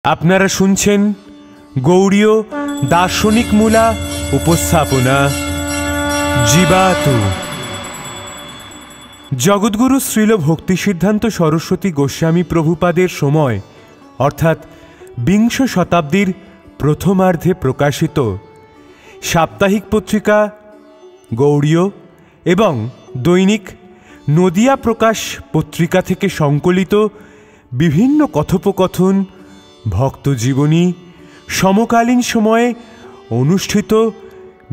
আপনারা শুনছেন গৌড়ীয় দার্শনিকমূলা উপস্থাপনা জীবাতু। জগদ্গুরু শ্রীল ভক্তিসিদ্ধান্ত সরস্বতী গোস্বামী প্রভুপাদের সময় অর্থাৎ বিংশ শতাব্দীর প্রথমার্ধে প্রকাশিত সাপ্তাহিক পত্রিকা গৌড়ীয় এবং দৈনিক নদিয়া প্রকাশ পত্রিকা থেকে সংকলিত বিভিন্ন কথোপকথন, ভক্তজীবনী, সমকালীন সময়ে অনুষ্ঠিত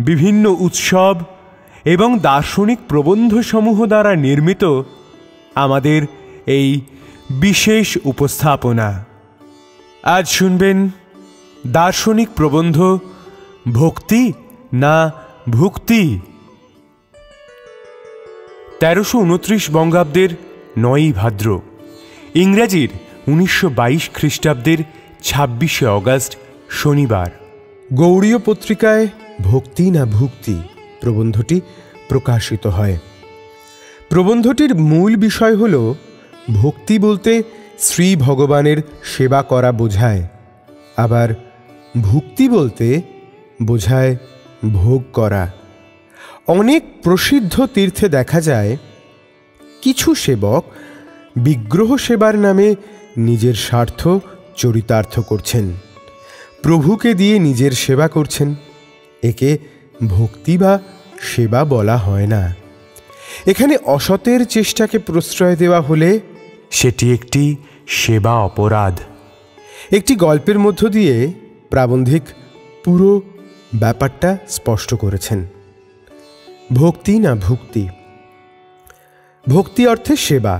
বিভিন্ন উৎসব এবং দার্শনিক প্রবন্ধসমূহ দ্বারা নির্মিত আমাদের এই বিশেষ উপস্থাপনা। আজ শুনবেন দার্শনিক প্রবন্ধ ভক্তি না ভুক্তি। 1329 বঙ্গাব্দের 9 ভাদ্র, ইংরাজির 1922 খ্রিস্টাব্দের 26শে অগাস্ট শনিবার গৌড়ীয় পত্রিকায় ভক্তি না ভুক্তি প্রবন্ধটি প্রকাশিত হয়। প্রবন্ধটির মূল বিষয় হল ভক্তি বলতে শ্রী ভগবানের সেবা করা বোঝায়, আবার ভুক্তি বলতে বোঝায় ভোগ করা। অনেক প্রসিদ্ধ তীর্থে দেখা যায় কিছু সেবক বিগ্রহ সেবার নামে নিজের স্বার্থ চরিতার্থ করছেন, প্রভুকে দিয়ে নিজের সেবা করছেন। একে ভক্তি বা সেবা বলা হয় না। এখানে অসতের চেষ্টাকে প্রশ্রয় দেওয়া হলে সেটি একটি সেবা অপরাধ। একটি গল্পের মধ্য দিয়ে প্রাবন্ধিক পুরো ব্যাপারটা স্পষ্ট করেছেন। ভক্তি না ভুক্তি। ভক্তি অর্থে সেবা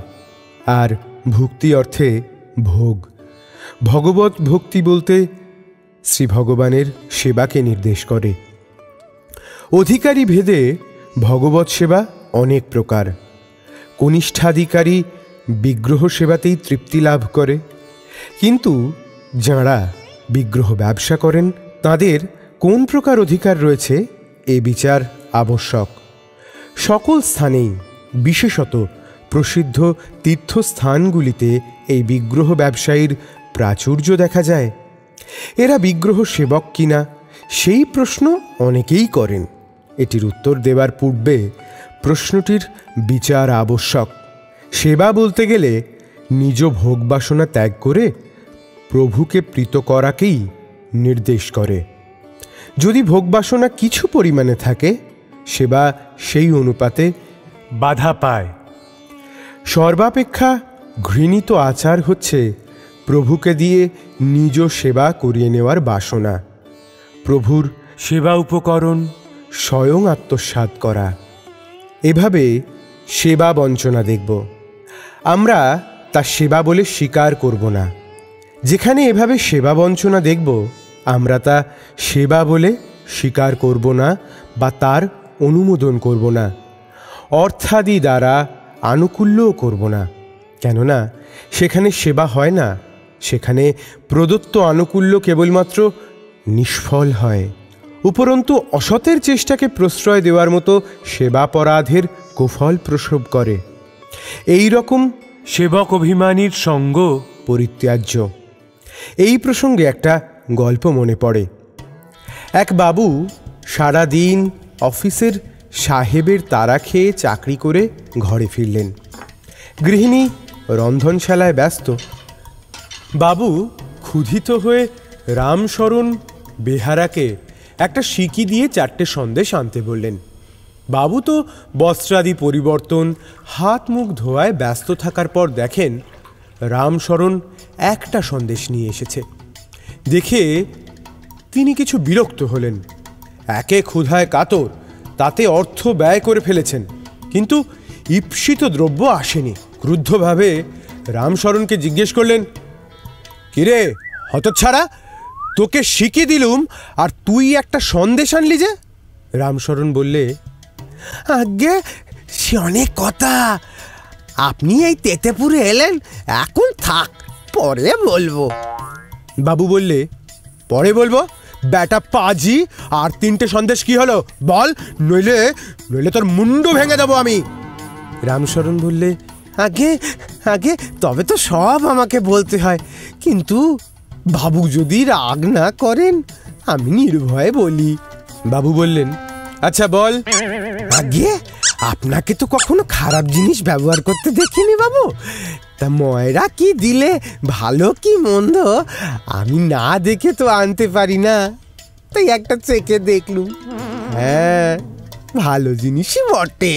আর ভুক্তি অর্থে ভোগ। ভগবত ভক্তি বলতে শ্রী ভগবানের সেবাকে নির্দেশ করে। অধিকারী ভেদে ভগবত সেবা অনেক প্রকার। কনিষ্ঠাধিকারী বিগ্রহ সেবাতেই তৃপ্তি লাভ করে, কিন্তু যাঁরা বিগ্রহ ব্যবসা করেন তাদের কোন প্রকার অধিকার রয়েছে এ বিচার আবশ্যক। সকল স্থানেই, বিশেষত প্রসিদ্ধ তীর্থস্থানগুলিতে এই বিগ্রহ ব্যবসায়ীর প্রাচুর্য দেখা যায়। এরা বিগ্রহ সেবক কিনা সেই প্রশ্ন অনেকেই করেন। এটির উত্তর দেওয়ার পূর্বে প্রশ্নটির বিচার আবশ্যক। সেবা বলতে গেলে নিজ ভোগবাসনা ত্যাগ করে প্রভুকে প্রীত করাকেই নির্দেশ করে। যদি ভোগবাসনা কিছু পরিমাণে থাকে, সেবা সেই অনুপাতে বাধা পায়। সর্বাপেক্ষা ঘৃণিত আচার হচ্ছে প্রভুকে দিয়ে নিজ সেবা করিয়ে নেওয়ার বাসনা, প্রভুর সেবা উপকরণ স্বয়ং আত্মসাৎ করা। এভাবে সেবা বঞ্চনা দেখব, আমরা তা সেবা বলে স্বীকার করব না। যেখানে এভাবে সেবা বঞ্চনা দেখব, আমরা তা সেবা বলে স্বীকার করব না বা তার অনুমোদন করব না। অর্থাদি দ্বারা আনুকূল্যও করব না, কেননা সেখানে সেবা হয় না। সেখানে প্রদত্ত আনুকূল্য কেবলমাত্র নিষ্ফল হয়। উপরন্তু অসতের চেষ্টাকে প্রশ্রয় দেওয়ার মতো সেবাপরাধের কুফল প্রসব করে। এই রকম সেবক অভিমানীর সঙ্গ পরিত্যাজ্য। এই প্রসঙ্গে একটা গল্প মনে পড়ে। এক বাবু সারা দিন অফিসের সাহেবের তাড়া খেয়ে চাকরি করে ঘরে ফিরলেন। গৃহিণী রন্ধনশালায় ব্যস্ত। বাবু ক্ষুধিত হয়ে রামশরণ বেহারাকে একটা সিকি দিয়ে 4টে সন্দেশ আনতে বললেন। বাবু তো বস্ত্রাদি পরিবর্তন, হাত মুখ ধোয়ায় ব্যস্ত থাকার পর দেখেন রামশরণ একটা সন্দেশ নিয়ে এসেছে। দেখে তিনি কিছু বিরক্ত হলেন। একে ক্ষুধায় কাতর, তাতে অর্থ ব্যয় করে ফেলেছেন, কিন্তু ঈপ্সিত দ্রব্য আসেনি। ক্রুদ্ধভাবে রামশরণকে জিজ্ঞেস করলেন, কিরে হতচ্ছাড়া, তোকে সিকি দিলুম আর তুই একটা সন্দেশ আনলি যে? রামশরণ বললে, আজ্ঞে সে অনেক কথা, আপনি এই তেতেপুরে এলেন, এখন থাক, পরে বলবো। বাবু বললে, পরে বলবো? বেটা পাজি, আর 3টে সন্দেশ কি হলো বল, নইলে নইলে তোর মুন্ডু ভেঙে দেবো আমি। রামশরণ বললে, আগে আগে তবে তো সব আমাকে বলতে হয়, কিন্তু বাবু যদি রাগ না করেন আমি নির্ভয়ে বলি। বাবু বললেন, আচ্ছা বল। আগে আপনাকে তো কখনো খারাপ জিনিস ব্যবহার করতে দেখিনি বাবু। তা ময়রা কি দিলে ভালো কি মন্দ আমি না দেখে তো আনতে পারি না, তাই একটা চেকে দেখলুম। হ্যাঁ, ভালো জিনিসই বটে।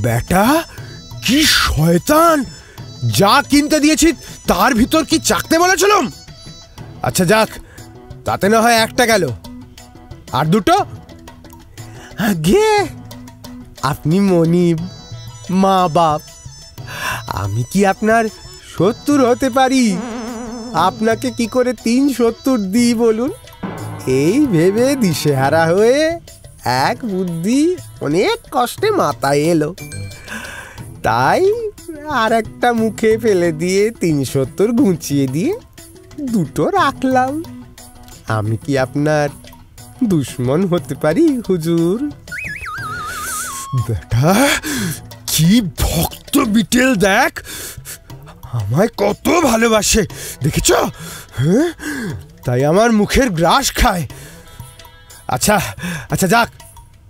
বেটা কি শয়তান, যা কিনতে দিয়েছি তার ভিতর কি চাকতে বলেছিলাম? আচ্ছা যাক, তাতে না হয় একটা গেল, আর দুটো? আগে আপনি মনিব, মা বাপ, আমি কি আপনার 70 হতে পারি? আপনাকে কি করে 370 দিই বলুন? এই ভেবে দিশেহারা হয়ে এক বুদ্ধি অনেক কষ্টে মাথায় এলো, তাই আর একটা মুখে ফেলে দিয়ে 370 ঘুঁচিয়ে দিয়ে দুটো রাখলাম। আমি কি আপনার দুশ্মন হতে পারি হুজুর? বেটা কি ভক্ত বিটেল, দেখ আমায় কত ভালোবাসে, দেখেছ? হ্যাঁ, তাই আমার মুখের গ্রাস খায়। আচ্ছা আচ্ছা যাক,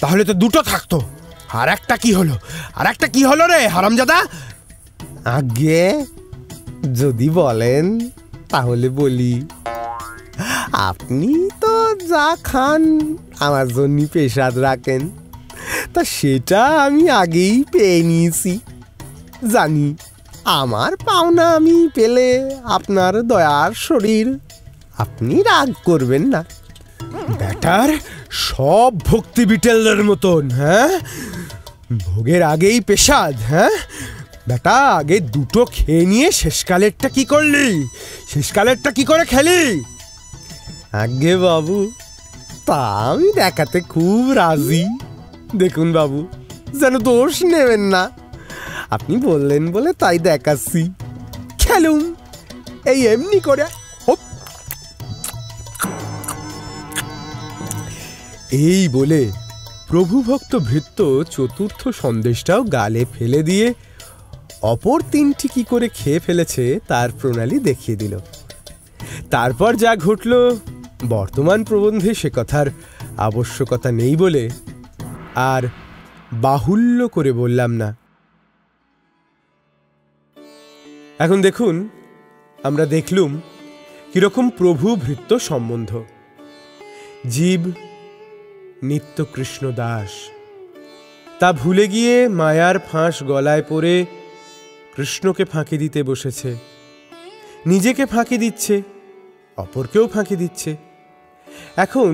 তাহলে তো দুটো থাকতো, আর একটা কি হলো? আর একটা কি হলো রে হারামজাদা? আগে যদি বলেন তাহলে বলি। আপনি তো যা খান আমার জন্য পেশাদ রাখেন, তা সেটা আমি আগেই পেয়ে নিয়েছি। জানি আমার পাওনা আমি পেলে আপনার দয়ার শরীর, আপনি রাগ করবেন না। বেটার সব ভক্তি বিটেলদের মতন, হ্যাঁ, ভোগের আগেই পেশাদ। হ্যাঁ বেটা, আগে দুটো খেয়ে নিয়ে শেষকালেরটা কি করলি? শেষকালেরটা কি করে খেলি? আগে বাবু, তা আমি দেখাতে খুব রাজি। দেখুন বাবু, যেন দোষ নেবেন না, আপনি বললেন বলে তাই দেখাচ্ছি। খেলুন এই এমনি করে। এই বলে প্রভুভক্ত ভৃত্য চতুর্থ সন্দেশটাও গালে ফেলে দিয়ে অপর তিনটি কি করে খেয়ে ফেলেছে তার প্রণালী দেখিয়ে দিল। তারপর যা ঘটল বর্তমান প্রবন্ধে সে কথার আবশ্যকতা নেই বলে আর বাহুল্য করে বললাম না। এখন দেখুন, আমরা দেখলুম কিরকম প্রভু ভৃত্য সম্বন্ধ। জীব নিত্য কৃষ্ণ দাস, তা ভুলে গিয়ে মায়ার ফাঁস গলায় পড়ে কৃষ্ণকে ফাঁকি দিতে বসেছে। নিজেকে ফাঁকি দিচ্ছে, অপরকেও ফাঁকি দিচ্ছে। এখন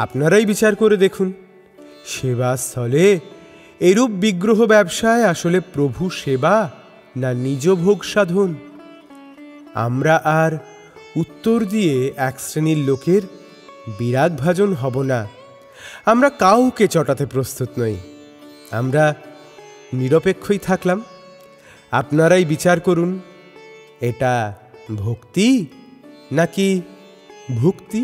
আপনারাই বিচার করে দেখুন, সেবাস্থলে এরূপ বিগ্রহ ব্যবসায় আসলে প্রভু সেবা না নিজ ভোগ সাধন? আমরা আর উত্তর দিয়ে এক শ্রেণীর লোকের বিরাগ ভাজন হব না। আমরা কাউকে চটাতে প্রস্তুত নই, আমরা নিরপেক্ষই থাকলাম। আপনারাই বিচার করুন, এটা ভক্তি নাকি ভুক্তি?